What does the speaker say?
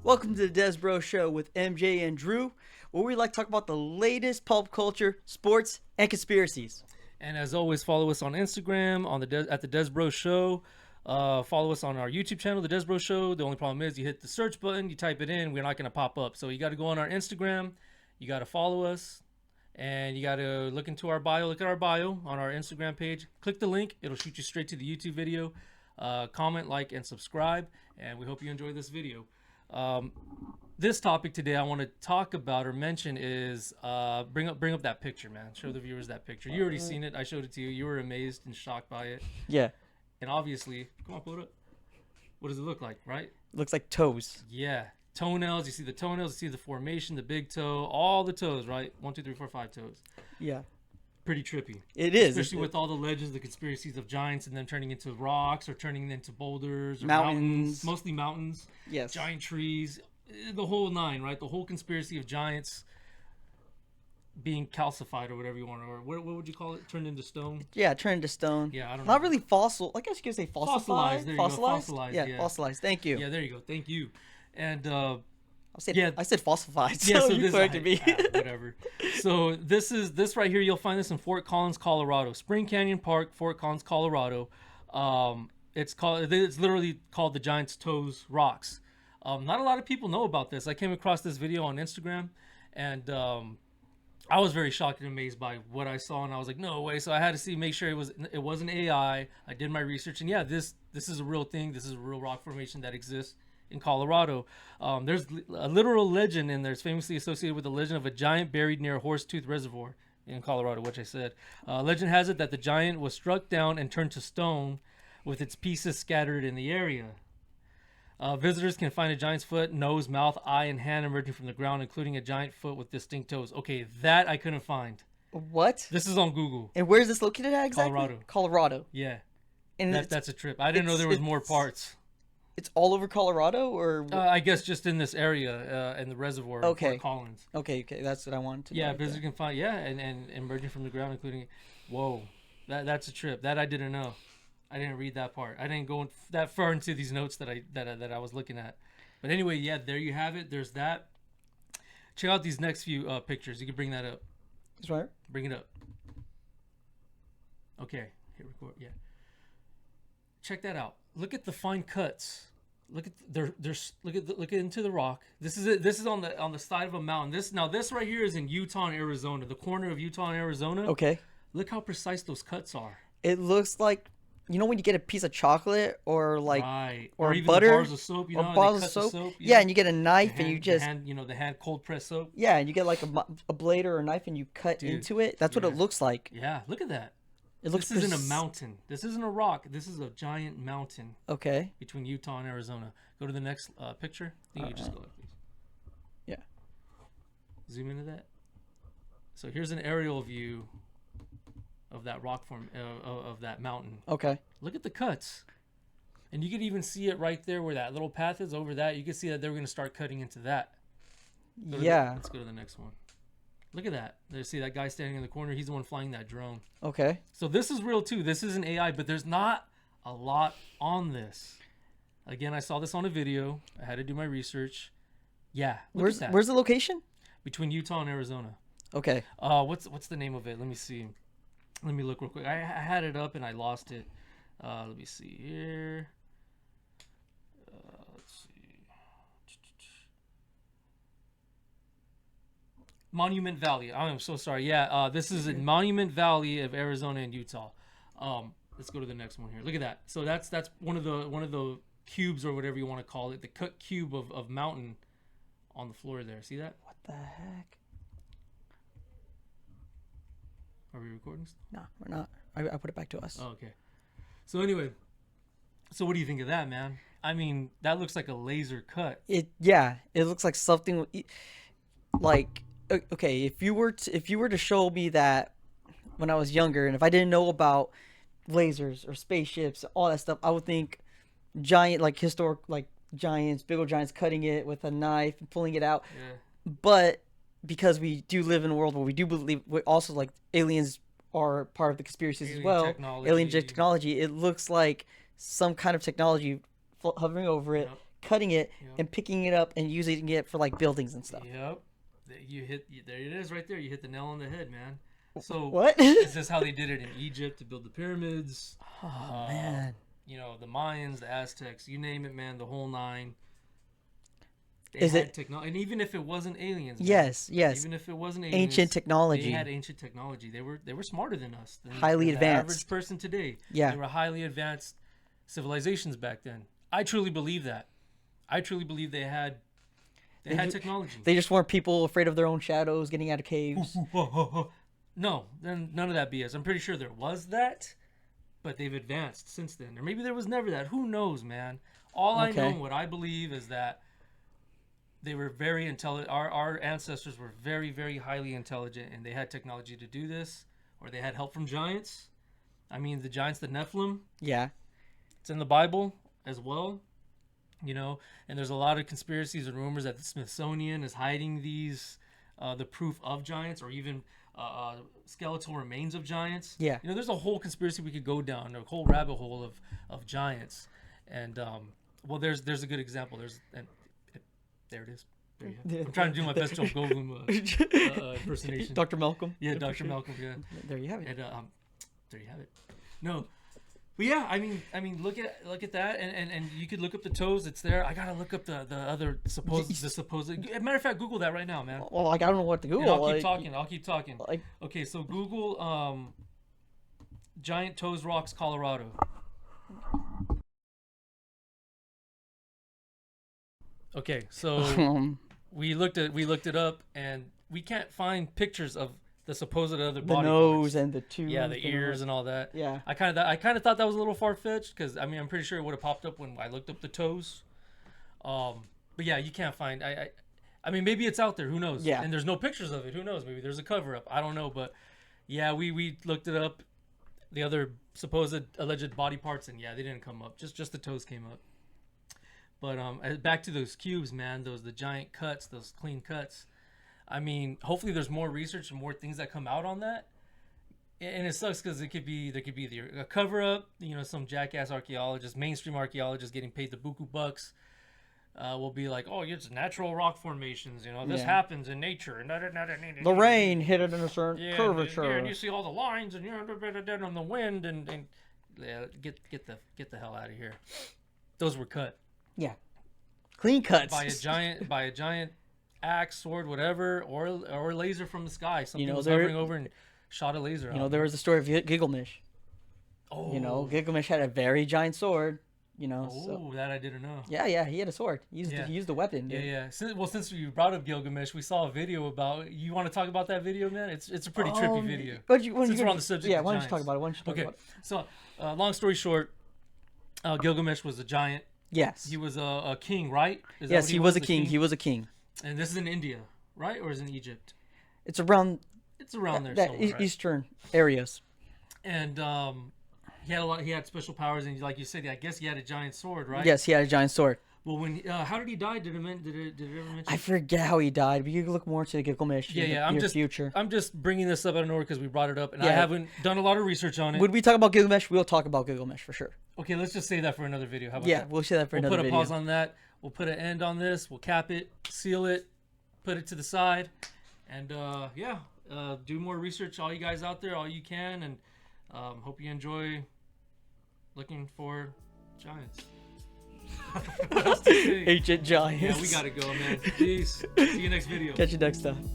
Welcome to the Dez Bros Show with MJ and Drew, where we like to talk about the latest pulp culture, sports, and conspiracies. And as always, follow us on Instagram at the Dez Bros Show. Follow us on our YouTube channel, the Dez Bros Show. The only problem is you hit the search button, you type it in, we're not going to pop up. So you got to go on our Instagram, you got to follow us, and you got to look into our bio. Look at our bio on our Instagram page. Click the link; it'll shoot you straight to the YouTube video. Comment, like, and subscribe. And we hope you enjoy this video. This topic today I want to talk about or mention is bring up that picture, man. Show the viewers that picture. You already seen it. I showed it to you. You were amazed and shocked by it. Yeah, And obviously, come on, pull it up. What does it look like, right? looks like toes. Yeah, toenails. You see the toenails. You see the formation, the big toe, all the toes, right? 1, 2, 3, 4, 5 toes. Yeah, Pretty trippy. it is. Especially with all the legends, the conspiracies of giants and them turning into rocks or turning into boulders or Mountains. mostly mountains. Yes. Giant trees, the whole nine, right? The whole conspiracy of giants being calcified or whatever you want, or what would you call it? Turned into stone? Yeah, turned into stone. Yeah, I don't Not know. really fossil. I guess you could say fossified. Fossilized, there you go, Fossilized? fossilized, Yeah, yeah. fossilized. Thank you. Yeah, there you go. Thank you. And I said fossified. yeah, So, so you this corrected me. whatever. So this right here. You'll find this in Fort Collins, Colorado, Spring Canyon Park, Fort Collins, Colorado. It's literally called the Giant's Toes Rocks. Not a lot of people know about this. I came across this video on Instagram, and I was very shocked and amazed by what I saw, and I was like, no way. So I had to make sure it wasn't AI. I did my research, and yeah, this is a real thing. This is a real rock formation that exists in Colorado. There's a literal legend in there. It's famously associated with the legend of a giant buried near a Horsetooth Reservoir in Colorado, which I said. Legend has it that the giant was struck down and turned to stone with its pieces scattered in the area. Visitors can find a giant's foot, nose, mouth, eye, and hand emerging from the ground, including a giant foot with distinct toes. Okay, that I couldn't find. What? This is on Google. And where is this located at exactly? Colorado. Colorado. Yeah, And that's a trip. I didn't know there was more parts. it's all over Colorado, or I guess just in this area, in the reservoir of Okay. Fort Collins. okay, that's what I wanted to know. Yeah, right visitors there. can find, and emerging from the ground, including, whoa, that's a trip. That I didn't know. I didn't read that part. I didn't go that far into these notes that I was looking at. But anyway, yeah, there you have it. There's that. Check out these next few pictures. You can bring that up. That's right. Bring it up. Okay, hit record. Yeah. Check that out. Look at the fine cuts. Look at look into the rock. This is it. This is on the side of a mountain. This right here is in Utah and Arizona, the corner of Utah and Arizona. Okay. Look how precise those cuts are. It looks like, when you get a piece of chocolate or like Right. or even butter the bars of soap, or how they bars of cut the soap. yeah. And you get a knife and you just the hand cold press soap. yeah, and you get like a blade or a knife and you cut Dude, into it. That's what it yeah. looks like. Yeah, look at that. It looks This isn't a mountain. This isn't a rock. This is a giant mountain Okay. between Utah and Arizona. Go to the next picture. I think you just go like this. Yeah. Zoom into that. So here's an aerial view of that rock form of that mountain. Okay. Look at the cuts. And you can even see it right there where that little path is over that. You can see that they're going to start cutting into that. Yeah. Let's go to the next one. Look at that. There, see that guy standing in the corner? He's the one flying that drone. Okay. So this is real too. This isn't AI, but there's not a lot on this. Again, I saw this on a video. I had to do my research. Yeah. Look at that. Where's the location? Between Utah and Arizona. Okay. What's the name of it? Let me see. Let me look real quick. I had it up and I lost it. Let me see here. Let's see. Monument Valley. I'm so sorry. Yeah, this is in Monument Valley of Arizona and Utah. Let's go to the next one here. Look at that. So that's one of the cubes or whatever you want to call it. The cut cube of mountain on the floor there. See that? What the heck? Are we recording still? No, we're not. I put it back to us. Oh, okay. So anyway, so what do you think of that, man? I mean, that looks like a laser cut. It looks like something like okay, if you were to show me that when I was younger and if I didn't know about lasers or spaceships, all that stuff, I would think giant, like historic, like giants, big old giants cutting it with a knife and pulling it out. Yeah. But because we do live in a world where we do believe, we also like aliens are part of the conspiracies as well. Technology. Alien technology. It looks like some kind of technology hovering over it, Yep. cutting it Yep. and picking it up and using it for like buildings and stuff. Yep. There it is right there. You hit the nail on the head, man. So What? is this how they did it in Egypt to build the pyramids? Oh man. You know, the Mayans, the Aztecs, you name it, man, the whole nine. They Is had it- technology, and even if it wasn't aliens, man, Yes, yes. even if it wasn't aliens, Ancient technology. they had ancient technology. They were smarter than us, Highly than advanced. The average person today. Yeah. They were highly advanced civilizations back then. I truly believe that. I truly believe they had technology. They just weren't people afraid of their own shadows, getting out of caves. No, then none of that BS. I'm pretty sure there was that, but they've advanced since then. Or maybe there was never that. Who knows, man? All I know, Okay. what I believe is that they were very intelligent. Our ancestors were very, very highly intelligent, and they had technology to do this, or they had help from giants. I mean, the giants, the Nephilim, Yeah. it's in the Bible as well, you know. And there's a lot of conspiracies and rumors that the Smithsonian is hiding these, the proof of giants, or even skeletal remains of giants. Yeah. You know, there's a whole conspiracy we could go down, a whole rabbit hole of giants. And well, there's a good example. There it is. There you have it. I'm trying to do my best Joe Goldblum impersonation. Dr. Malcolm. Yeah, Dr. Malcolm. Yeah. There you have it. And there you have it. No, but yeah, I mean, look at that, and you could look up the toes. It's there. I gotta look up the other supposed. Matter of fact, Google that right now, man. Well, like I don't know what to Google. And I'll keep like, talking. Like, Okay, so Google Giant Toes Rocks, Colorado. Okay, so we looked it up, and we can't find pictures of the supposed other the body nose parts. and the tooth. Yeah, the ears and all that. Yeah. I kind of thought that was a little far fetched, because I mean, I'm pretty sure it would have popped up when I looked up the toes. But yeah, you can't find. I mean, maybe it's out there. Who knows? Yeah. And there's no pictures of it. Who knows? Maybe there's a cover up. I don't know. But yeah, we looked it up. The other supposed alleged body parts, and yeah, they didn't come up. Just the toes came up. But back to those cubes, man. The giant cuts, those clean cuts. I mean, hopefully there's more research and more things that come out on that. And it sucks because there could be either a cover up, you know, some jackass archaeologist, mainstream archaeologist getting paid the buku bucks. Will be like, oh, it's natural rock formations. You know, this Yeah. happens in nature. And The rain hit it in a certain curvature. And you see all the lines and you're on the wind and yeah, get the hell out of here. Those were cut Yeah. Clean cuts. by a giant axe, sword, whatever, or laser from the sky. Something know, was there- hovering over and shot a laser out. You know, there was the story of Gilgamesh. Oh, You know, Gilgamesh had a very giant sword. You know, oh, so that I didn't know. yeah, he had a sword. He Yeah. used a weapon. Yeah, Dude. yeah. Since you brought up Gilgamesh, we saw a video about. You want to talk about that video, man? It's a pretty trippy video. Since we're on the subject yeah, of why don't you giants. talk about it? Okay, so long story short, Gilgamesh was a giant. Yes. He was a king, right? Is that Yes, what he was a king. He was a king. And this is in India, right, or is it in Egypt? It's around It's around there that somewhere, right? eastern areas. And he had he had special powers, and like you said, I guess he had a giant sword, right? Yes, he had a giant sword. Well, when how did he die? Did it ever mention? I forget how he died, but you can look more into Gilgamesh Yeah, in yeah. the near future. I'm just bringing this up out of nowhere because we brought it up, and I Yeah. haven't done a lot of research on it. When we talk about Gilgamesh, we'll talk about Gilgamesh for sure. Okay, let's just save that for another video. How about Yeah, that? we'll say that for We'll another put a video. pause on that. We'll put an end on this. We'll cap it, seal it, put it to the side, and do more research. All you guys out there, all you can, and hope you enjoy looking for giants. What else to say? Ancient giants. Yeah, we gotta go, man. Peace. See you next video. Catch you next time.